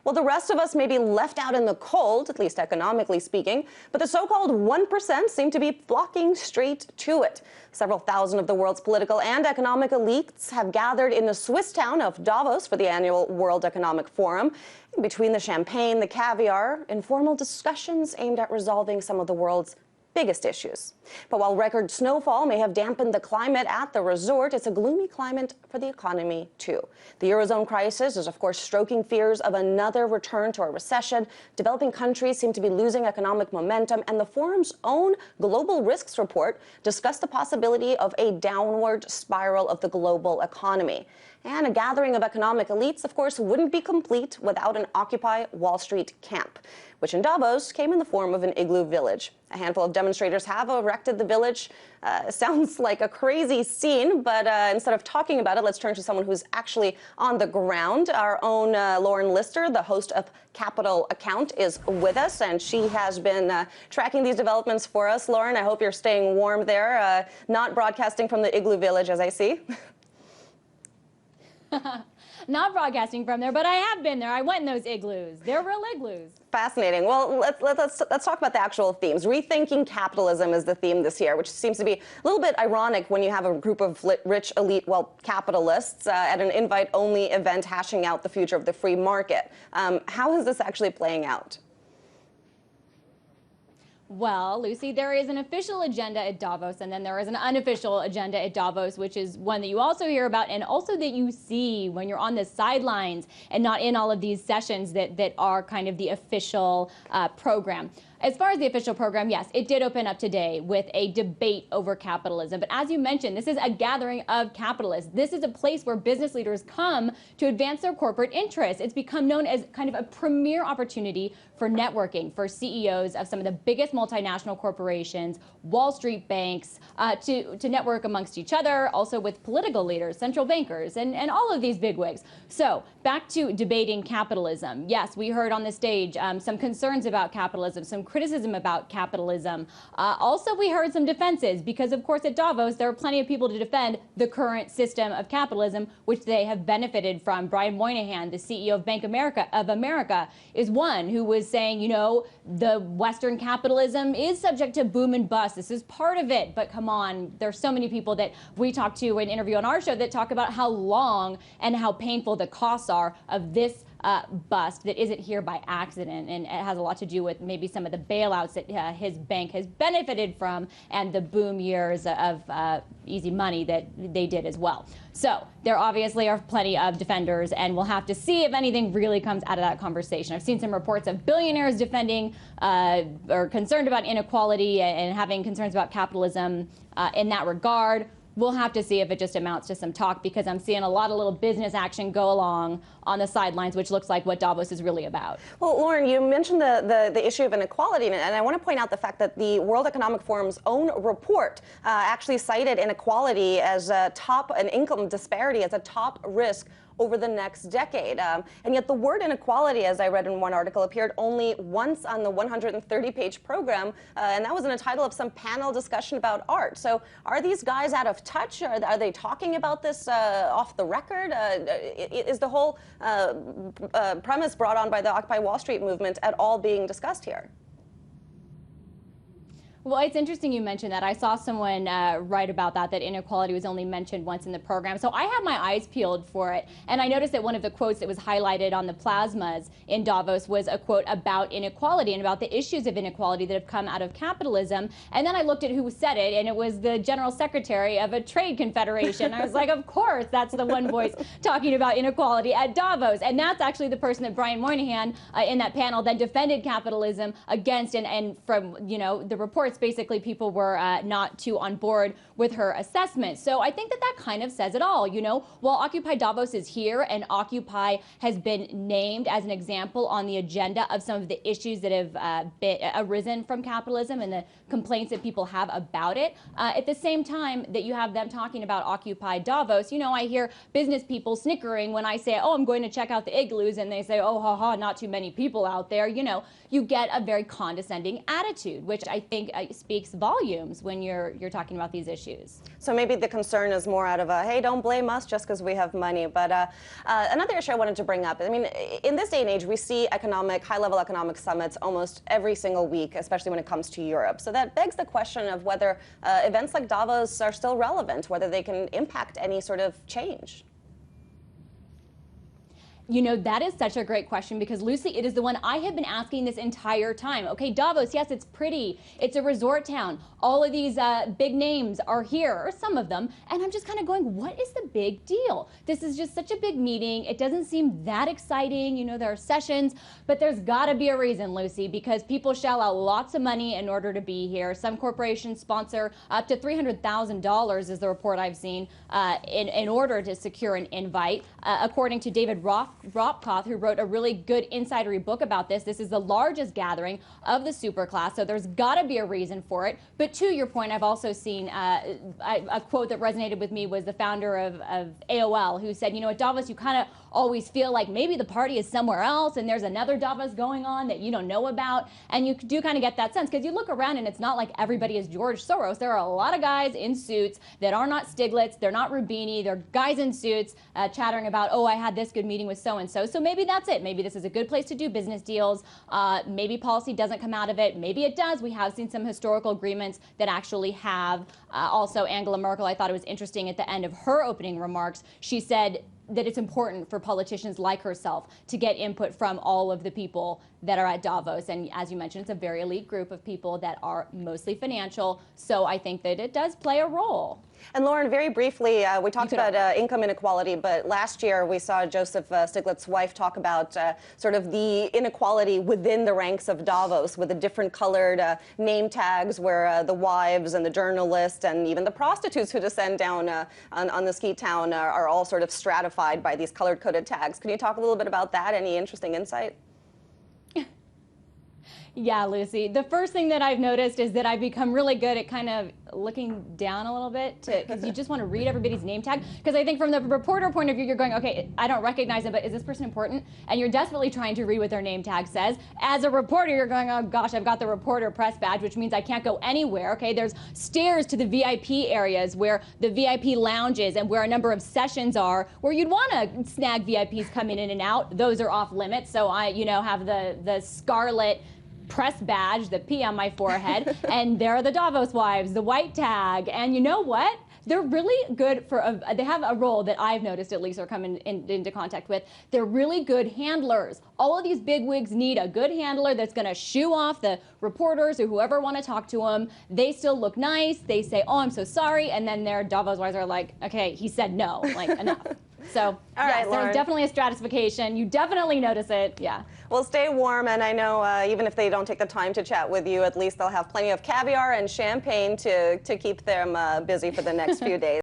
Well, the rest of us may be left out in the cold, at least economically speaking, but the so-called 1% seem to be flocking straight to it. Several thousand of the world's political and economic elites have gathered in the Swiss town of Davos for the annual World Economic Forum. Between the champagne, the caviar, informal discussions aimed at resolving some of the world's biggest issues. But while record snowfall may have dampened the climate at the resort, it's a gloomy climate for the economy, too. The Eurozone crisis is, of course, stoking fears of another return to a recession. Developing countries seem to be losing economic momentum, and the forum's own global risks report discussed the possibility of a downward spiral of the global economy. And a gathering of economic elites, of course, wouldn't be complete without an Occupy Wall Street camp, which in Davos came in the form of an igloo village. A handful of demonstrators have erected the village. Sounds like a crazy scene, but instead of talking about it, let's turn to someone who's actually on the ground. Our own Lauren Lister, the host of Capital Account, is with us, and she has been tracking these developments for us. Lauren, I hope you're staying warm there, not broadcasting from the igloo village, as I see. Not broadcasting from there, but I have been there. I went in those igloos. They're real igloos. Fascinating. Well, let's talk about the actual themes. Rethinking capitalism is the theme this year, which seems to be a little bit ironic when you have a group of rich elite, well, capitalists at an invite-only event hashing out the future of the free market. How is this actually playing out? Well, Lucy, there is an official agenda at Davos, and then there is an unofficial agenda at Davos, which is one that you also hear about and also that you see when you're on the sidelines and not in all of these sessions that are kind of the official program. As far as the official program, yes, it did open up today with a debate over capitalism. But as you mentioned, this is a gathering of capitalists. This is a place where business leaders come to advance their corporate interests. It's become known as kind of a premier opportunity for networking for CEOs of some of the biggest multinational corporations, Wall Street banks, to network amongst each other, also with political leaders, central bankers, and all of these bigwigs. So back to debating capitalism. Yes, we heard on the stage some concerns about capitalism, some criticism about capitalism. Also, we heard some defenses because, of course, at Davos, there are plenty of people to defend the current system of capitalism, which they have benefited from. Brian Moynihan, the CEO of Bank of America, is one who was saying, you know, the Western capitalism is subject to boom and bust. This is part of it. But come on, there's so many people that we talk to and interview on our show that talk about how long and how painful the costs are of this bust that isn't here by accident, and it has a lot to do with maybe some of the bailouts that his bank has benefited from and the boom years of easy money that they did as well. So there obviously are plenty of defenders, and we'll have to see if anything really comes out of that conversation. I've seen some reports of billionaires defending or concerned about inequality and having concerns about capitalism in that regard. We'll have to see if it just amounts to some talk, because I'm seeing a lot of little business action go along on the sidelines, which looks like what Davos is really about. Well, Lauren, you mentioned the issue of inequality, and I want to point out the fact that the World Economic Forum's own report actually cited inequality as a top, an income disparity as a top risk over the next decade. And yet the word inequality, as I read in one article, appeared only once on the 130-page program, and that was in a title of some panel discussion about art. So are these guys out of touch? Are they talking about this off the record? Is the whole premise brought on by the Occupy Wall Street movement at all being discussed here? Well, it's interesting you mentioned that. I saw someone write about that inequality was only mentioned once in the program. So I had my eyes peeled for it. And I noticed that one of the quotes that was highlighted on the plasmas in Davos was a quote about inequality and about the issues of inequality that have come out of capitalism. And then I looked at who said it, and it was the general secretary of a trade confederation. I was like, of course, that's the one voice talking about inequality at Davos. And that's actually the person that Brian Moynihan in that panel then defended capitalism against. And from, you know, the reports, basically people were not too on board with her assessment. So I think that kind of says it all. You know, while Occupy Davos is here and Occupy has been named as an example on the agenda of some of the issues that have arisen from capitalism and the complaints that people have about it, at the same time that you have them talking about Occupy Davos, you know, I hear business people snickering when I say, oh, I'm going to check out the igloos, and they say, oh, ha ha, not too many people out there. You know, you get a very condescending attitude, which I think speaks volumes when you're talking about these issues. So maybe the concern is more out of a, hey, don't blame us just because we have money. But another issue I wanted to bring up, I mean, in this day and age, we see high-level economic summits almost every single week, especially when it comes to Europe. So that begs the question of whether events like Davos are still relevant, whether they can impact any sort of change. You know, that is such a great question because, Lucy, it is the one I have been asking this entire time. Okay, Davos, yes, it's pretty. It's a resort town. All of these big names are here, or some of them. And I'm just kind of going, what is the big deal? This is just such a big meeting. It doesn't seem that exciting. You know, there are sessions, but there's got to be a reason, Lucy, because people shell out lots of money in order to be here. Some corporations sponsor up to $300,000 is the report I've seen in order to secure an invite. According to David Ropkoth, who wrote a really good insidery book about this. This is the largest gathering of the superclass, so there's got to be a reason for it. But to your point, I've also seen a quote that resonated with me was the founder of AOL, who said, you know, at Davos, you kind of always feel like maybe the party is somewhere else and there's another Davos going on that you don't know about. And you do kind of get that sense because you look around and it's not like everybody is George Soros. There are a lot of guys in suits that are not Stiglitz. They're not Rubini. They're guys in suits chattering about, oh, I had this good meeting with so-and-so. So maybe that's it. Maybe this is a good place to do business deals. Maybe policy doesn't come out of it. Maybe it does. We have seen some historical agreements that actually have. Also, Angela Merkel, I thought it was interesting at the end of her opening remarks. She said that it's important for politicians like herself to get input from all of the people that are at Davos. And as you mentioned, it's a very elite group of people that are mostly financial. So I think that it does play a role. And Lauren, very briefly, we talked about income inequality, but last year we saw Joseph Stiglitz's wife talk about sort of the inequality within the ranks of Davos with the different colored name tags where the wives and the journalists and even the prostitutes who descend down on the ski town are all sort of stratified by these colored coded tags. Can you talk a little bit about that? Any interesting insight? Yeah, Lucy. The first thing that I've noticed is that I've become really good at kind of looking down a little bit because you just want to read everybody's name tag. Because I think from the reporter point of view, you're going, okay, I don't recognize it, but is this person important? And you're desperately trying to read what their name tag says. As a reporter, you're going, oh gosh, I've got the reporter press badge, which means I can't go anywhere. Okay, there's stairs to the VIP areas where the VIP lounges and where a number of sessions are, where you'd want to snag VIPs coming in and out. Those are off limits. So I, you know, have the scarlet press badge, the P on my forehead, and there are the Davos wives, the white tag, and you know what? They're really good for, they have a role that I've noticed at least or come into contact with. They're really good handlers. All of these bigwigs need a good handler that's going to shoo off the reporters or whoever want to talk to them. They still look nice. They say, oh, I'm so sorry. And then their Davos wives are like, okay, he said no, like enough. So yes, there's definitely a stratification. You definitely notice it, yeah. Well, stay warm, and I know even if they don't take the time to chat with you, at least they'll have plenty of caviar and champagne to keep them busy for the next few days.